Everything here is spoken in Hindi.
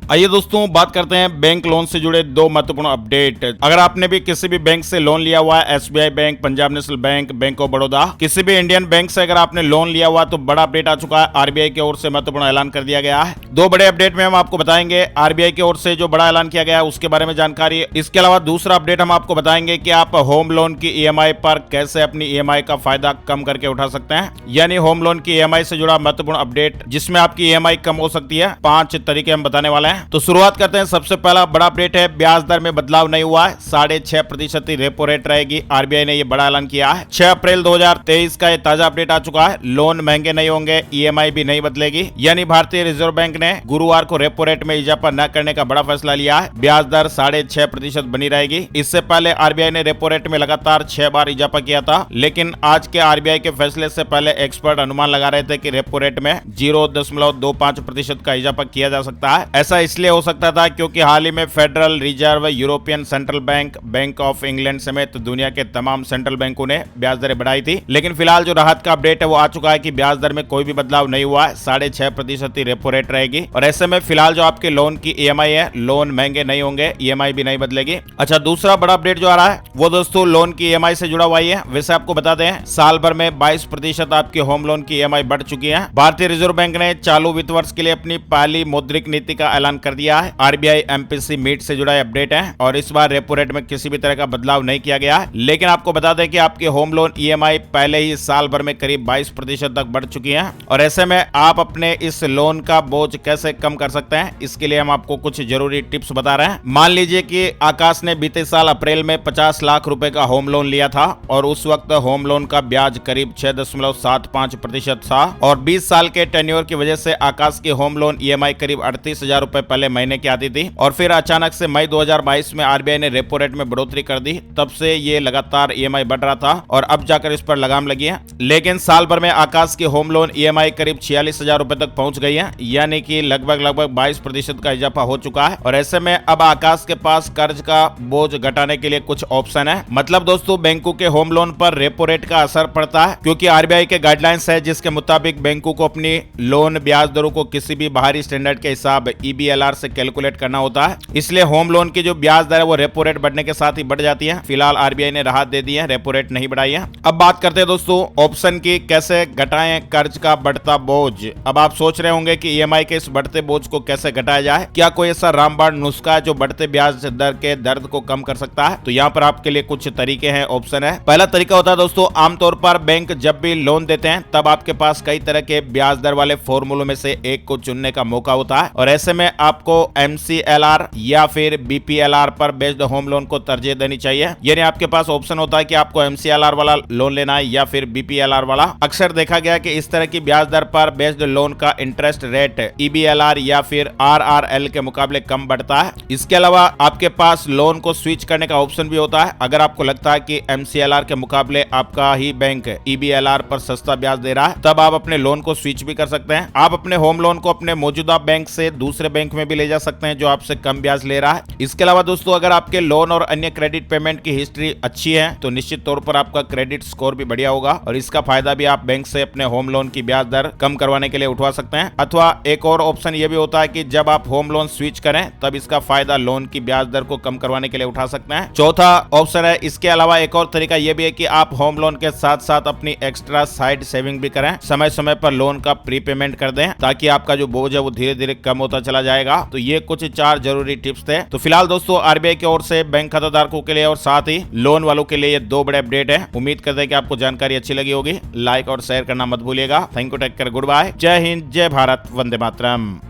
आइए दोस्तों बात करते हैं बैंक लोन से जुड़े दो महत्वपूर्ण अपडेट। अगर आपने भी किसी भी बैंक से लोन लिया हुआ है, SBI bank, Punjab national bank, bank of Baroda, किसी भी इंडियन बैंक से अगर आपने लोन लिया हुआ तो बड़ा अपडेट आ चुका है। आरबीआई की ओर से महत्वपूर्ण ऐलान कर दिया गया है। दो बड़े अपडेट में हम आपको बताएंगे आरबीआई की ओर से जो बड़ा ऐलान किया गया है उसके बारे में जानकारी। इसके अलावा दूसरा अपडेट हम आपको बताएंगे कि आप होम लोन की ईएमआई पर कैसे अपनी ईएमआई का फायदा कम करके उठा सकते हैं, यानी होम लोन की ईएमआई से जुड़ा महत्वपूर्ण अपडेट जिसमें आपकी ईएमआई कम हो सकती है। 5 तरीके हम बताने वाले हैं। तो शुरुआत करते हैं। सबसे पहला बड़ा अपडेट है, ब्याज दर में बदलाव नहीं हुआ है, 6.5% रेपो रेट रहेगी। आरबीआई ने यह बड़ा ऐलान किया है। 6 अप्रैल 2023 का यह ताजा अपडेट आ चुका है। लोन महंगे नहीं होंगे, ईएमआई भी नहीं बदलेगी, यानी भारतीय रिजर्व बैंक ने गुरुवार को रेपो रेट में इजाफा न करने का बड़ा फैसला लिया है। ब्याज दर 6.5% बनी रहेगी। इससे पहले आरबीआई ने रेपो रेट में लगातार 6 बार इजाफा किया था, लेकिन आज के आरबीआई के फैसले से पहले एक्सपर्ट अनुमान लगा रहे थे कि रेपो रेट में 0.25% का इजाफा किया जा सकता है। ऐसा इसलिए हो सकता था क्योंकि हाल ही में federal reserve, European central bank, bank of England समेत दुनिया के तमाम सेंट्रल बैंकों ने ब्याज दरें बढ़ाई थी। लेकिन फिलहाल जो राहत का अपडेट है वो आ चुका है कि ब्याज दर में कोई भी बदलाव नहीं हुआ है, 6.5% ही रेपो रेट रहेगी। और ऐसे में फिलहाल जो आपके लोन की ईएमआई है, लोन महंगे नहीं होंगे, ईएमआई भी नहीं बदलेगी। अच्छा, दूसरा बड़ा अपडेट जो आ रहा है वो दोस्तों लोन की ईएमआई से जुड़ा हुआ है। वैसे आपको बता दें, साल भर में 22% आपकी होम लोन की ईएमआई बढ़ चुकी है। भारतीय रिजर्व बैंक ने चालू वित्त वर्ष के लिए अपनी पहली मौद्रिक नीति का ऐलान कर दिया है। आरबीआई एमपीसी मीट से जुड़ा अपडेट है और इस बार रेपो रेट में किसी भी तरह का बदलाव नहीं किया गया है। लेकिन आपको बता दें कि आपकी होम लोन ईएमआई पहले ही साल भर में करीब 22% तक बढ़ चुकी है। और ऐसे में आप अपने इस लोन का बोझ कैसे कम कर सकते हैं, इसके लिए हम आपको कुछ जरूरी टिप्स बता रहे हैं। मान लीजिए कि आकाश ने बीते साल अप्रैल में 50 लाख रुपए का होम लोन लिया था और उस वक्त होम लोन का ब्याज करीब 6.75% था और 20 साल के टेन्योर की वजह से आकाश की होम लोन ईएमआई करीब 38,000 रुपए पहले महीने की आती थी। और फिर अचानक से मई 2022 में आरबीआई ने रेपो रेट में बढ़ोतरी कर दी। तब से ये लगातार ईएमआई बढ़ रहा था और अब जाकर इस पर लगाम लगी है। लेकिन साल भर में आकाश की होम लोन ईएमआई करीब 46,000 रुपए तक पहुंच गई है, यानी कि लगभग 22% का इजाफा हो चुका है। और ऐसे में अब आकाश के पास कर्ज का बोझ घटाने के लिए कुछ ऑप्शन है। मतलब दोस्तों, बैंकों के होम लोन पर रेपो रेट का असर पड़ता है क्योंकि आरबीआई के गाइडलाइंस है जिसके मुताबिक बैंकों को अपनी लोन ब्याज दरों को किसी भी बाहरी स्टैंडर्ड के हिसाब ईबीएलआर से कैलकुलेट करना होता है। इसलिए होम लोन की जो ब्याज दर है वो रेपो रेट बढ़ने के साथ ही बढ़ जाती है। फिलहाल आरबीआई ने राहत दे दी है, रेपो रेट नहीं बढ़ाई है। अब बात करते हैं दोस्तों ऑप्शन की, कैसे घटाएं कर्ज का बढ़ता बोझ। अब आप सोच रहे होंगे कि ईएमआई के इस बढ़ते बोझ को कैसे घटाया जाए, क्या कोई ऐसा रामबाण नुस्खा है जो बढ़ते ब्याज दर के दर्द को कम कर सकता है? तो यहाँ पर आपके लिए कुछ तरीके हैं, ऑप्शन है। पहला तरीका होता है दोस्तों, आमतौर पर बैंक जब भी लोन देते हैं तब आपके पास कई तरह के ब्याज दर वाले फॉर्मूलों में से एक को चुनने का मौका होता है और ऐसे में आपको एमसीएलआर या फिर बीपीएलआर पर बेस्ड होम लोन को तरजीह देनी चाहिए। यानी आपके पास ऑप्शन होता है कि आपको एमसीएलआर वाला लोन लेना है या फिर बीपीएलआर वाला। अक्सर देखा गया कि इस तरह की ब्याज दर पर बेस्ड लोन का इंटरेस्ट रेट ईबीएलआर या फिर आरआरएल के मुकाबले कम बढ़ता है। इसके अलावा आपके पास लोन को स्विच करने का ऑप्शन भी होता है। अगर आपको लगता है कि एमसीएलआर के मुकाबले आपका ही बैंक ईबीएलआर पर सस्ता ब्याज दे रहा है, तब आप अपने लोन को स्विच भी कर सकते हैं। आप अपने होम लोन को अपने मौजूदा बैंक से दूसरे बैंक में भी ले जा सकते हैं जो आपसे कम ब्याज ले रहा है। इसके अलावा दोस्तों, अगर आपके लोन और अन्य क्रेडिट पेमेंट की हिस्ट्री अच्छी है तो निश्चित तौर पर आपका क्रेडिट स्कोर भी बढ़िया होगा और इसका फायदा भी आप बैंक से अपने होम लोन की ब्याज दर कम करवाने के लिए उठवा सकते हैं। अथवा एक और ऑप्शन ये भी होता है कि जब आप होम लोन स्विच करें तब इसका फायदा लोन की ब्याज दर को कम करवाने के लिए उठा सकते हैं। चौथा ऑप्शन है, इसके अलावा एक और तरीका यह भी है कि आप होम लोन के साथ साथ अपनी एक्स्ट्रा साइड सेविंग भी करें, समय समय पर लोन का प्रीपेमेंट कर दें ताकि आपका जो बोझ है वो धीरे धीरे कम होता चला जाएगा। तो ये कुछ 4 जरूरी टिप्स थे। तो फिलहाल दोस्तों आरबीआई की ओर से बैंक खाताधारकों के लिए और साथ ही लोन वालों के लिए ये 2 बड़े अपडेट है। उम्मीद करते हैं कि आपको जानकारी अच्छी लगी होगी। लाइक और शेयर करना मत भूलिएगा। Thank you, take care, good bye, जय हिंद, जय भारत, वंदे मातरम।